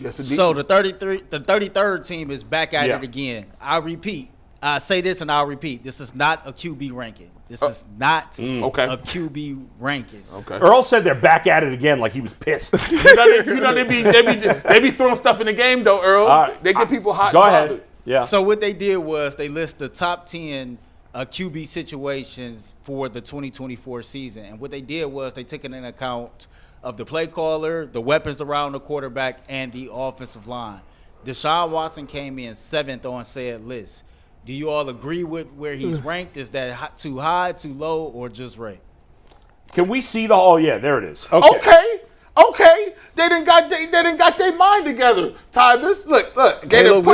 Yes, So the 33rd team is back at it again. I'll repeat. I say this and I'll repeat. This is not a QB ranking. This is not a QB ranking. Okay. Earl said they're back at it again like he was pissed. they be throwing stuff in the game, though, Earl. They get people hot. Go ahead. Yeah. So what they did was they list the top 10 QB situations for the 2024 season. And what they did was they took into account of the play caller, the weapons around the quarterback, and the offensive line. Deshaun Watson came in 7th on said list. Do you all agree with where he's ranked? Is that too high, too low, or just right? Can we see the? Oh yeah, there it is. Okay. They didn't got their mind together. Tyvis, look. Caleb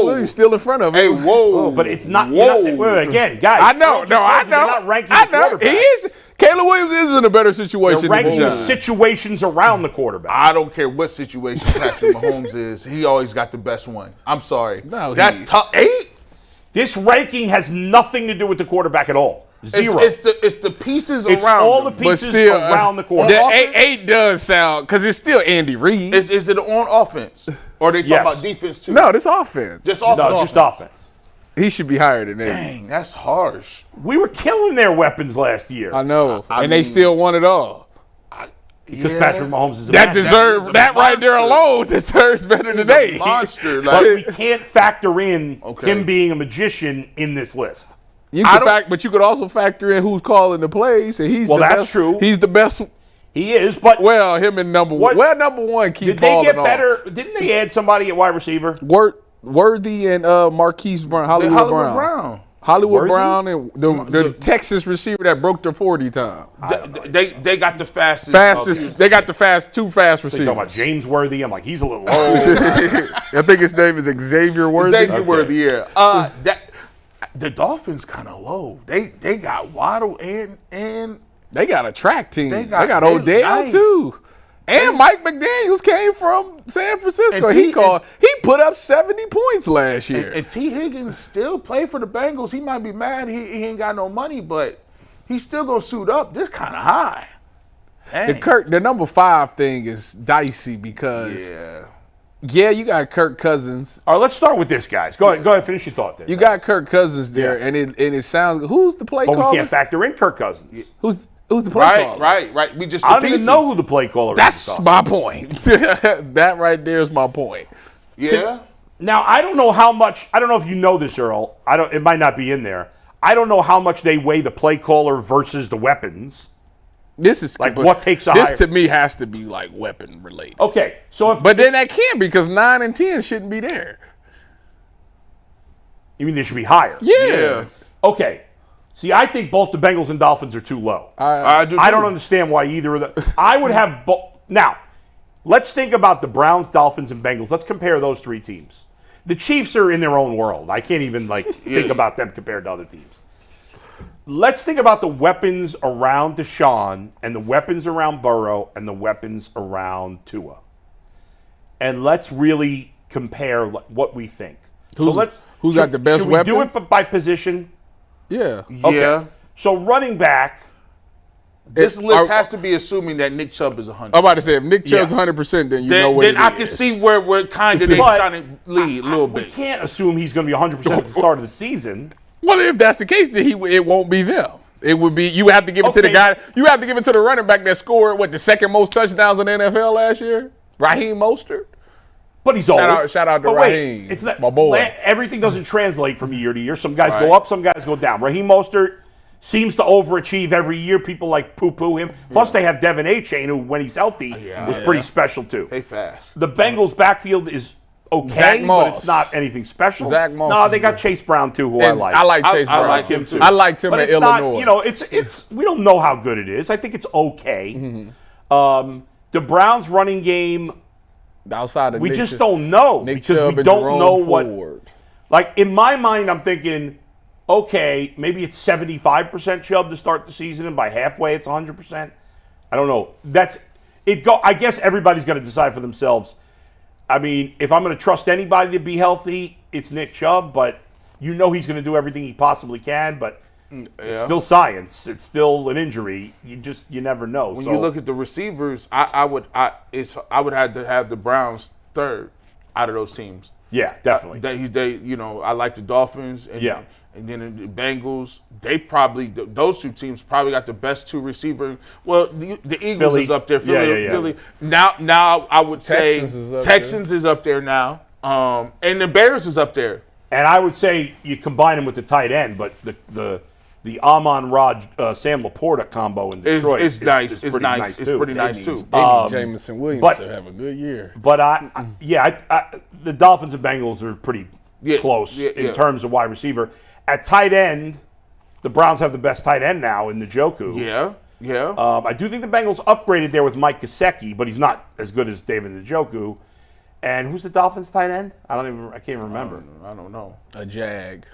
Williams still in front of him. Hey, whoa! But it's not. Again, guys. I know. They're not ranking the quarterback. He is. Caleb Williams is in a better situation. They're ranking the situations around the quarterback. I don't care what situation Patrick Mahomes is. He always got the best one. I'm sorry. No, that's top 8. This ranking has nothing to do with the quarterback at all. Zero. It's the pieces it's around all them. the pieces around the quarterback. The 8 does sound, because it's still Andy Reid. Is it on offense? Or are they talking about defense too? No, this offense. Just offense. He should be higher than that. Dang, that's harsh. We were killing their weapons last year. I know. And they still won it all. Because Patrick Mahomes is a that right there alone deserves better than they. Monster. But we can't factor in him being a magician in this list. But you could also factor in who's calling the plays, and that's true. He's the best. He is, but him and number one. Well, number one keep falling off. Did they get better? Didn't they add somebody at wide receiver? Worthy and Marquise Brown, Hollywood Brown. Hollywood Brown and the Texas receiver that broke their 40 time. They got the fastest. They got the two fast receivers. Talking about James Worthy. I'm like, he's a little old. I think his name is Xavier Worthy. Worthy, yeah. The Dolphins kind of low. They got Waddle and they got a track team. They got they Odell nice. Too. And Mike McDaniels came from San Francisco. He put up 70 points last year. And T. Higgins still play for the Bengals. He might be mad he ain't got no money, but he's still going to suit up. This kind of high. The number 5 thing is dicey because, you got Kirk Cousins. All right, let's start with this, guys. Go ahead, finish your thought there. You got Kirk Cousins there, and it sounds – who's the play caller? But we can't factor in Kirk Cousins. Who's the play caller? Right. I don't even know who the play caller is. That's my point. That right there is my point. Yeah. Now, I don't know how much – I don't know if you know this, Earl. It might not be in there. I don't know how much they weigh the play caller versus the weapons. This is like what takes a higher. This to me has to be like weapon related. Okay, so but then that can't because 9 and 10 shouldn't be there. You mean they should be higher? Yeah. Okay. See, I think both the Bengals and Dolphins are too low. I don't understand why either of them. I would have both. Now, let's think about the Browns, Dolphins, and Bengals. Let's compare those 3 teams. The Chiefs are in their own world. I can't even think about them compared to other teams. Let's think about the weapons around Deshaun and the weapons around Burrow and the weapons around Tua. And let's really compare what we think. Who's got the best weapon? Should we do it by position? Yeah. Okay. Yeah. So running back. This list has to be assuming that Nick Chubb is 100. I'm about to say, if Nick Chubb's 100%, then you know what Then I can see where kind of they're trying to lead a little bit. We can't assume he's going to be 100% at the start of the season. Well, if that's the case, then it won't be them. It would be you have to give it to the guy. You have to give it to the running back that scored the second most touchdowns in the NFL last year, Raheem Mostert. But he's old. Shout out to Raheem. It's not, my boy. Everything doesn't translate from year to year. Some guys go up, some guys go down. Raheem Mostert seems to overachieve every year. People like poo-poo him. Plus, they have Devin A-Chain, who, when he's healthy, was pretty special too. They fast. The Bengals' backfield is okay, but it's not anything special. Zach Moss. No, they got Chase Brown too, who I like. I like Chase Brown. I like him too. I liked him but at it's Illinois. Not, it's we don't know how good it is. I think it's okay. Mm-hmm. The Browns' running game, outside of we just don't know because we don't know what. Like in my mind, I'm thinking, okay, maybe it's 75% Chubb to start the season, and by halfway it's 100%. I don't know. That's it. I guess everybody's got to decide for themselves. I mean, if I'm going to trust anybody to be healthy, it's Nick Chubb, but he's going to do everything he possibly can, but it's still science. It's still an injury. You never know. When you look at the receivers, I would have to have the Browns third out of those teams. Yeah, definitely. I like the Dolphins. And then the Bengals, those two teams probably got the best two receivers. Well, the Eagles Philly is up there. Philly. Now I would say Texans is up there now. And the Bears is up there. And I would say you combine them with the tight end, but the Amon-Ra Sam Laporta combo in Detroit is nice. It's pretty nice too. Jameson Williams to have a good year. But the Dolphins and Bengals are pretty close in terms of wide receiver. At tight end, the Browns have the best tight end now in Njoku. Yeah. I do think the Bengals upgraded there with Mike Gesicki, but he's not as good as David Njoku. And who's the Dolphins tight end? I can't remember. I don't know. A Jag.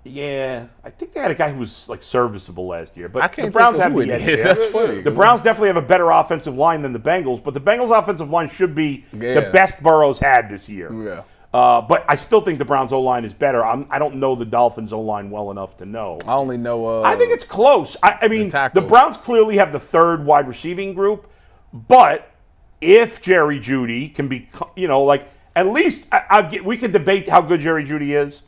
Yeah, I think they had a guy who was like serviceable last year, but I can't the Browns think have of who the it edge is. there. That's funny. The Browns definitely have a better offensive line than the Bengals, but the Bengals' offensive line should be the best Burrow's had this year. Yeah. But I still think the Browns' O-line is better. I don't know the Dolphins' O-line well enough to know. I only know. I think it's close. I mean, the Browns clearly have the third wide receiving group, but if Jerry Jeudy can be, at least we could debate how good Jerry Jeudy is.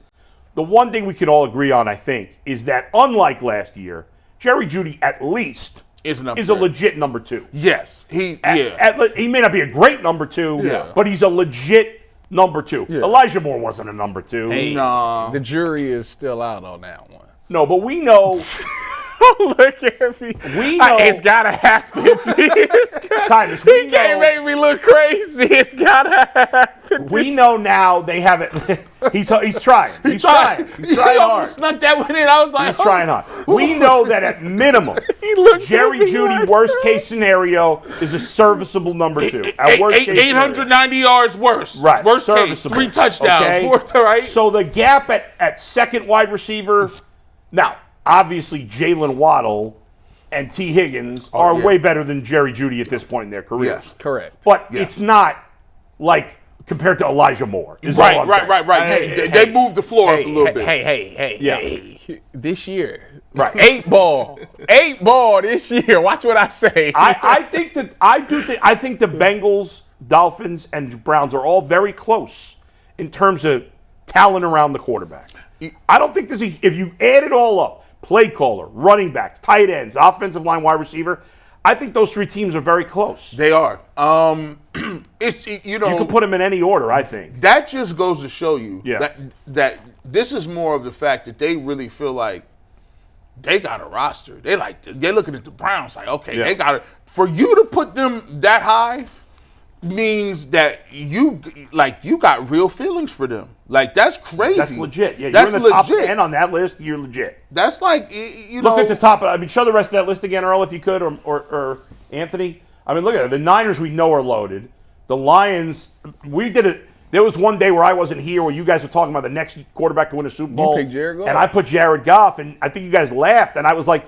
The one thing we could all agree on, I think, is that unlike last year, Jerry Jeudy at least is a legit number two. Yes, he may not be a great number two, but he's a legit number two. Yeah. Elijah Moore wasn't a number two. Hey, the jury is still out on that one. No, but we know. Look at me. We know it's gotta happen. Tyvis, he can't make me look crazy. It's gotta happen. We know now they have it. He's trying. He's trying hard. Snuck that one in. I was like, he's trying hard. We know that at minimum, Jerry Jeudy, worst case scenario, is a serviceable number two. At worst case 890 yards worse. Right. Worst serviceable. case, 3 touchdowns. Okay? 4, right? So the gap at second wide receiver, now, obviously, Jalen Waddle and T. Higgins are way better than Jerry Jeudy at this point in their careers. Yes, correct. But it's not like compared to Elijah Moore. Right. They moved the floor up a little bit. Hey. This year. Right. 8 ball this year. Watch what I say. I think the Bengals, Dolphins, and Browns are all very close in terms of talent around the quarterback. I don't think if you add it all up, play caller, running backs, tight ends, offensive line, wide receiver, I think those three teams are very close. They are. You can put them in any order, I think. That just goes to show you that this is more of the fact that they really feel like they got a roster. They're looking at the Browns like, okay, they got it. For you to put them that high means that you got real feelings for them. Like, that's crazy. That's legit. Yeah, that's you're in the top 10 on that list. You're legit. That's like, Look at the top. Show the rest of that list again, Earl, if you could, or Anthony. I mean, look at it. The Niners we know are loaded. The Lions, we did it. There was one day where I wasn't here where you guys were talking about the next quarterback to win a Super Bowl. You picked Jared Goff. And I put Jared Goff, and I think you guys laughed, and I was like,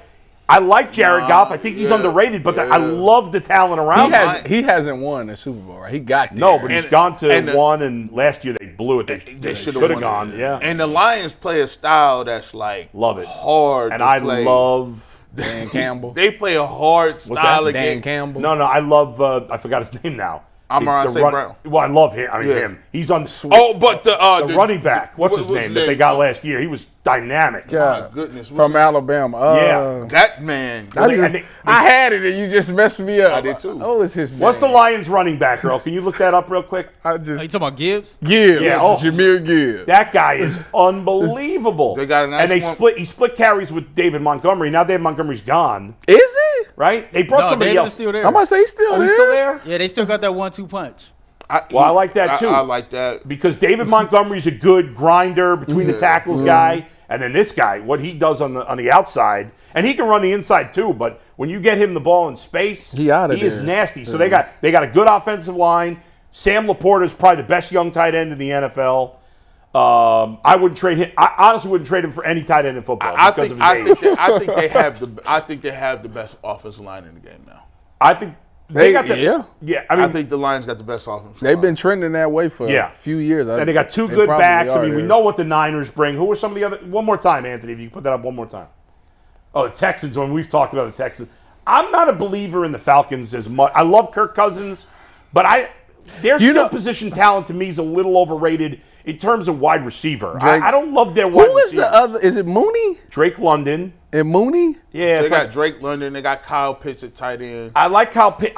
I like Jared Goff. I think he's underrated, but I love the talent around him. He hasn't won a Super Bowl, right? He got there. No, but he's gone to one, and last year they blew it. They should have gone. Yeah. And the Lions play a style that's like love it hard. And to I play. love Dan Campbell. They play a hard style again. Dan Campbell. No, I love. I forgot his name now. Amari Cooper. Well, I love him. I mean, him. He's on. But the running back. What's his name that they got last year? He was dynamic. My goodness. From Alabama. That man. I had it and you just messed me up. I did too. Oh, it's his name. What's the Lions running back, Earl? Can you look that up real quick? Are you talking about Gibbs? Gibbs. Yeah. Jameer Gibbs. That guy is unbelievable. They got a nice He split carries with David Montgomery. Now David Montgomery's gone. Is he? Right? They brought somebody David else. is still there. I might say he's still there. He's still there? Yeah, they still got that 1-2 punch. I like that too. I like that. Because David Montgomery's a good grinder between the tackles guy, and then this guy, what he does on the outside, and he can run the inside too, but when you get him the ball in space, he is nasty. So they got a good offensive line. Sam Laporta is probably the best young tight end in the NFL. I wouldn't trade him. I honestly wouldn't trade him for any tight end in football because of his age. I think they have the best offensive line in the game now. I think they got the I think the Lions got the best offense. They've been trending that way for a few years. And they got two good backs. I mean, we know what the Niners bring. Who are some of the other? One more time, Anthony, if you can put that up one more time. Oh, the Texans. When we've talked about the Texans, I'm not a believer in the Falcons as much. I love Kirk Cousins, but their skill position talent to me is a little overrated in terms of wide receiver. Drake, I don't love their wide receiver. Who is the other? Is it Mooney? Drake London. And Mooney? Yeah, they got Drake London. They got Kyle Pitts at tight end. I like Kyle Pitts.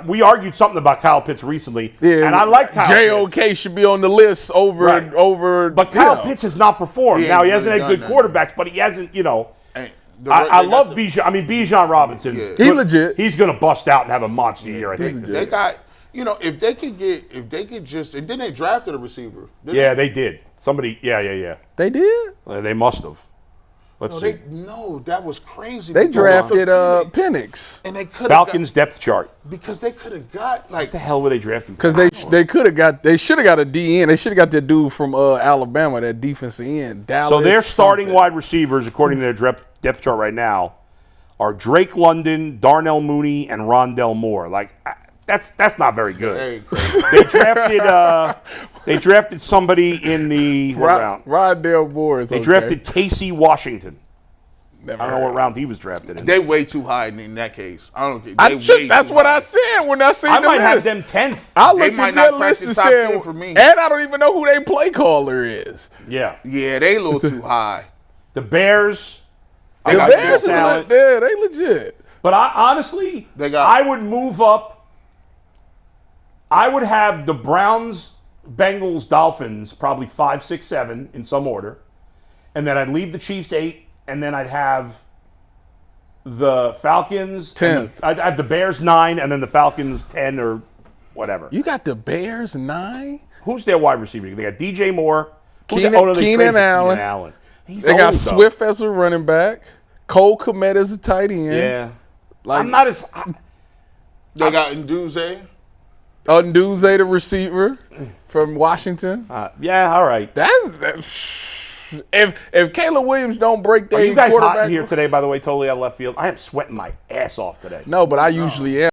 We argued something about Kyle Pitts recently, and I like Kyle Pitts. JOK should be on the list over. But Kyle Pitts has not performed. Now he hasn't had good quarterbacks, but he hasn't. I love Bijan. I mean, Bijan Robinson. He's legit. He's going to bust out and have a monster year. I think they got. If they could just, and then they drafted a receiver. They did. Somebody. Yeah. They did. They must have. Let's see. That was crazy. They drafted Penix. And they could Falcons depth chart. Because they could have got what the hell were they drafting? Because they should have got a DN. They should have got that dude from Alabama, that defensive end. Dallas. So their starting wide receivers, according to their depth chart right now, are Drake London, Darnell Mooney, and Rondell Moore. Like that's not very good. They drafted somebody in the round? Rondell Moore is They drafted Casey Washington. I don't know what round he was drafted in. They way too high in that case. That's what I said when I seen I might have list. them 10th. I looked at that list and said, for me. And I don't even know who their play caller is. Yeah, they a little too high. The Bears. The Bears is they legit. But honestly, I would move up. I would have the Browns, Bengals, Dolphins probably 5, 6, 7 in some order, and then I'd leave the Chiefs 8, and then I'd have the Falcons 10. I'd have the Bears 9, and then the Falcons 10 or whatever. You got the Bears 9? Who's their wide receiver? They got DJ Moore, Keenan Allen. They got Swift as a running back, Cole Kmet as a tight end. Yeah, I'm not as. They got Nduze. Nduze, the receiver from Washington. Yeah, all right. If Caleb Williams don't break their quarterback. Are you guys hot in quarterback here today, by the way, totally out of left field? I am sweating my ass off today. No, but I usually am.